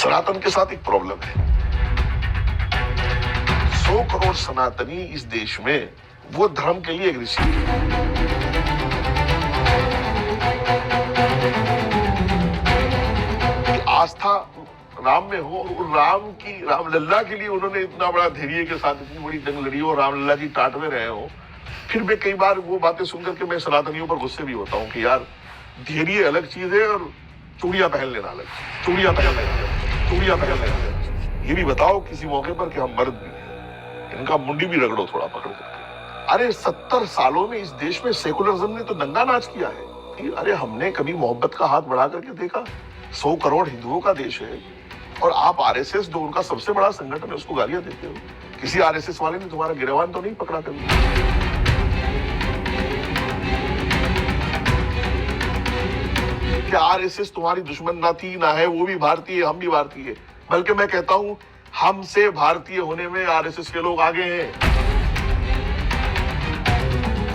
सनातन के साथ एक प्रॉब्लम है। 100 करोड़ सनातनी इस देश में वो धर्म के लिए एग्रेसिव है। आस्था राम में हो और रामलल्ला के लिए उन्होंने इतना बड़ा धैर्य के साथ इतनी बड़ी जंग लड़ी हो, रामलल्ला जी टाट में रहे हो, फिर मैं कई बार वो बातें सुनकर के मैं सनातनियों पर गुस्से भी होता हूँ कि यार धैर्य अलग चीज है और चूड़ियां पहन लेना अलग, चूड़ियां पहन लेना। ये भी बताओ किसी मौके पर कि हम मर्द भी हैं, इनका मुंडी भी रगड़ो थोड़ा पकड़ करके। अरे 70 सालों में इस देश में सेकुलरिज्म ने तो नंगा नाच किया है। अरे हमने कभी मोहब्बत का हाथ बढ़ा करके देखा? 100 करोड़ हिंदुओं का देश है और आप आरएसएस जो उनका सबसे बड़ा संगठन है उसको गालियां देते हो। किसी आरएसएस वाले ने तुम्हारा गिरवान तो नहीं पकड़ा कभी? क्या आरएसएस तुम्हारी दुश्मन ना थी, ना है? वो भी भारतीय, हम भी भारतीय, बल्कि मैं कहता हूं हमसे भारतीय होने में आरएसएस के लोग आगे हैं।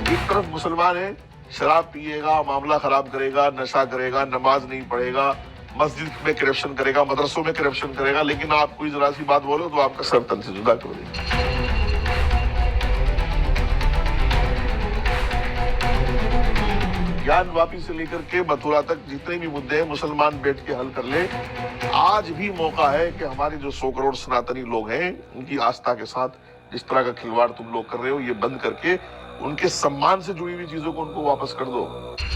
एक तरफ मुसलमान है, शराब पिएगा, मामला खराब करेगा, नशा करेगा, नमाज नहीं पढ़ेगा, मस्जिद में करप्शन करेगा, मदरसों में करप्शन करेगा, लेकिन आप कोई जरा सी बात बोलो तो आपका सर तन से जुदा कर देगा। ज्ञान वापी से लेकर के मथुरा तक जितने भी मुद्दे हैं मुसलमान बैठ के हल कर ले। आज भी मौका है कि हमारे जो 100 करोड़ सनातनी लोग हैं उनकी आस्था के साथ जिस तरह का खिलवाड़ तुम लोग कर रहे हो ये बंद करके उनके सम्मान से जुड़ी हुई चीजों को उनको वापस कर दो।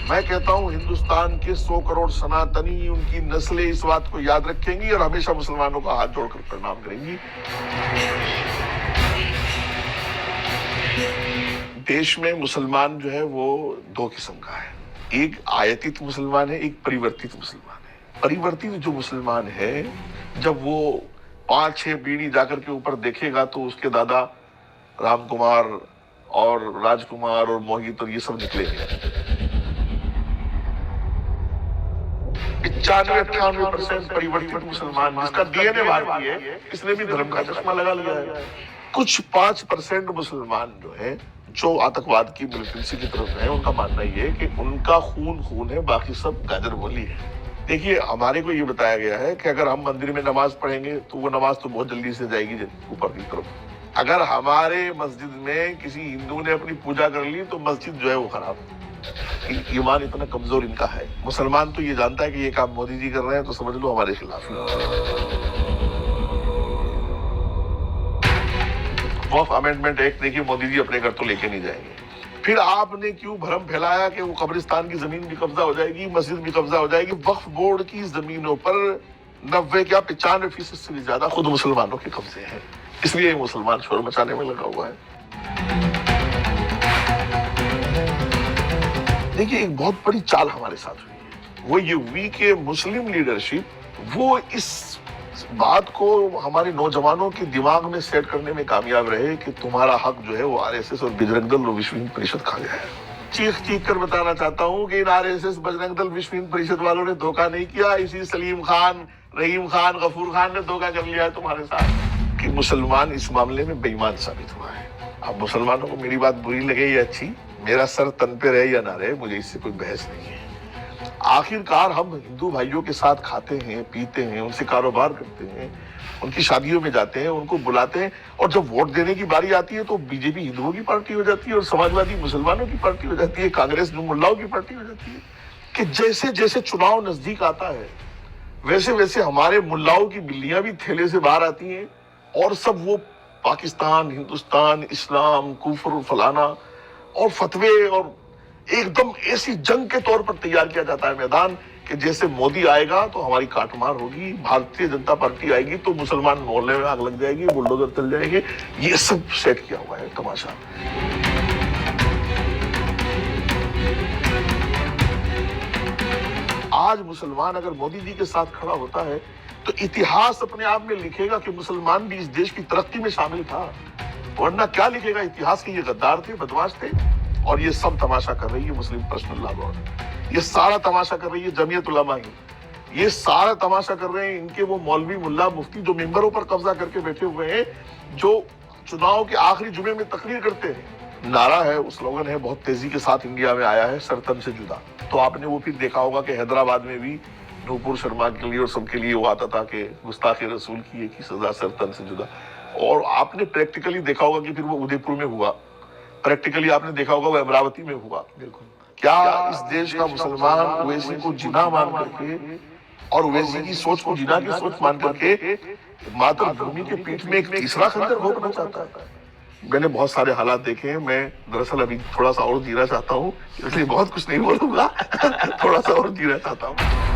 मैं कहता हूं हिंदुस्तान के 100 करोड़ सनातनी, उनकी नस्लें इस बात को याद रखेंगी और हमेशा मुसलमानों का हाथ जोड़कर प्रणाम करेंगी। देश में मुसलमान जो है वो दो किस्म का है, एक आयतित मुसलमान है, एक परिवर्तित मुसलमान है। परिवर्तित जो मुसलमान है जब वो 5-6 पीढ़ी जाकर के ऊपर देखेगा तो उसके दादा राम कुमार और राजकुमार और मोहित और ये सब निकलेंगे। 95-98% परिवर्तित मुसलमान जिसका डीएनए भारतीय है, इसने भी धर्म का चश्मा लगा लिया है। कुछ 5% मुसलमान जो है जो आतंकवाद की मिलिटेंसी की तरफ है, उनका मानना ये है कि उनका खून है, बाकी सब गाजर बोली है। देखिए हमारे को ये बताया गया है कि अगर हम मंदिर में नमाज पढ़ेंगे तो वो नमाज तो बहुत जल्दी से जाएगी ऊपर की तरफ। अगर हमारे मस्जिद में किसी हिंदू ने अपनी पूजा कर ली तो मस्जिद जो है वो खराब। ईमान इतना कमजोर इनका है। मुसलमान तो ये जानता है कि ये काम मोदी जी कर रहे हैं तो समझ लो हमारे खिलाफ है। वक्फ अमेंडमेंट एक्ट देखिए मोदी जी अपने घर तो लेके नहीं जाएंगे। फिर आपने क्यों भ्रम फैलाया कि वो कब्रिस्तान की जमीन भी कब्जा हो जाएगी, मस्जिद भी कब्जा हो जाएगी? वक्फ बोर्ड की जमीनों पर 90 क्या 95% से भी ज्यादा खुद मुसलमानों के कब्जे हैं, इसलिए मुसलमान शोर मचाने में लगा हुआ है। देखिए एक बहुत बड़ी चाल हमारे साथ हुई है, वो ये हुई कि मुस्लिम लीडरशिप वो इस बात को हमारे नौजवानों के दिमाग में सेट करने में कामयाब रहे कि तुम्हारा हक जो है वो आरएसएस और बजरंग दल और विश्व हिंदू परिषद खा गया है। चीख कर बताना चाहता हूं कि इन आरएसएस बजरंग दल विश्व हिंदू परिषद वालों ने धोखा नहीं किया, इसी सलीम खान, रहीम खान, गफूर खान ने धोखा कर लिया है तुम्हारे साथ कि मुसलमान इस मामले में बेईमान साबित हुआ है। अब मुसलमानों को मेरी बात बुरी लगे या अच्छी, मेरा सर तन पे रहे या ना रहे, मुझे इससे कोई बहस नहीं है। आखिरकार हम हिंदू भाइयों के साथ खाते हैं, पीते हैं, उनसे कारोबार करते हैं, उनकी शादियों में जाते हैं, उनको बुलाते हैं, और जब वोट देने की बारी आती है तो बीजेपी हिंदुओं की पार्टी हो जाती है और समाजवादी मुसलमानों की पार्टी हो जाती है, कांग्रेस मुल्लाओं की पार्टी हो जाती है। कि जैसे जैसे चुनाव नजदीक आता है वैसे वैसे हमारे मुल्लाओं की बिल्लियां भी थैले से बाहर आती हैं और सब वो पाकिस्तान, हिंदुस्तान, इस्लाम, कुफर, फलाना और फतवे, और एकदम ऐसी जंग के तौर पर तैयार किया जाता है मैदान कि जैसे मोदी आएगा तो हमारी काटमार होगी, भारतीय जनता पार्टी आएगी तो मुसलमान मोहल्ले में आग लग जाएगी, बुलडोजर चल जाएंगे। ये सब सेट किया हुआ है तमाशा। आज मुसलमान अगर मोदी जी के साथ खड़ा होता है तो इतिहास अपने आप में लिखेगा कि मुसलमान भी इस देश की तरक्की में शामिल था, वरना क्या लिखेगा इतिहास के? ये गद्दार थे, बदमाश थे। और ये सब तमाशा कर रही है मुस्लिम पर्सनल लॉ बोर्ड, ये सारा तमाशा कर रही है जमीयत उलमा ही, ये सारा तमाशा कर रहे हैं इनके वो मौलवी, मुल्ला, मुफ्ती जो मिंबरों पर कब्जा करके बैठे हुए हैं, जो चुनाव के आखिरी जुमे में तकरीर करते हैं। नारा है, उस स्लोगन है, बहुत तेजी के साथ इंडिया में आया है, सरतन से जुदा। तो आपने वो फिर देखा होगा कि हैदराबाद में भी नूपुर शर्मा के लिए और सबके लिए वो आता था कि गुस्ताखे रसूल की एक ही सजा सरतन से जुदा। और आपने प्रैक्टिकली देखा होगा कि फिर वो उदयपुर में हुआ, प्रैक्टिकली आपने देखा होगा वो अमरावती में हुआ। बिल्कुल। क्या इस देश का मुसलमान ओवैसी को जिना मान करके और ओवैसी की सोच को जिना की सोच मान करके मातृभूमि के पीठ में एक तीसरा खंजर घोंपना चाहता है? मैंने बहुत सारे हालात देखे हैं। मैं दरअसल अभी थोड़ा सा और जीना चाहता हूँ, इसलिए बहुत कुछ नहीं बोलूंगा। थोड़ा सा और जीना चाहता हूँ।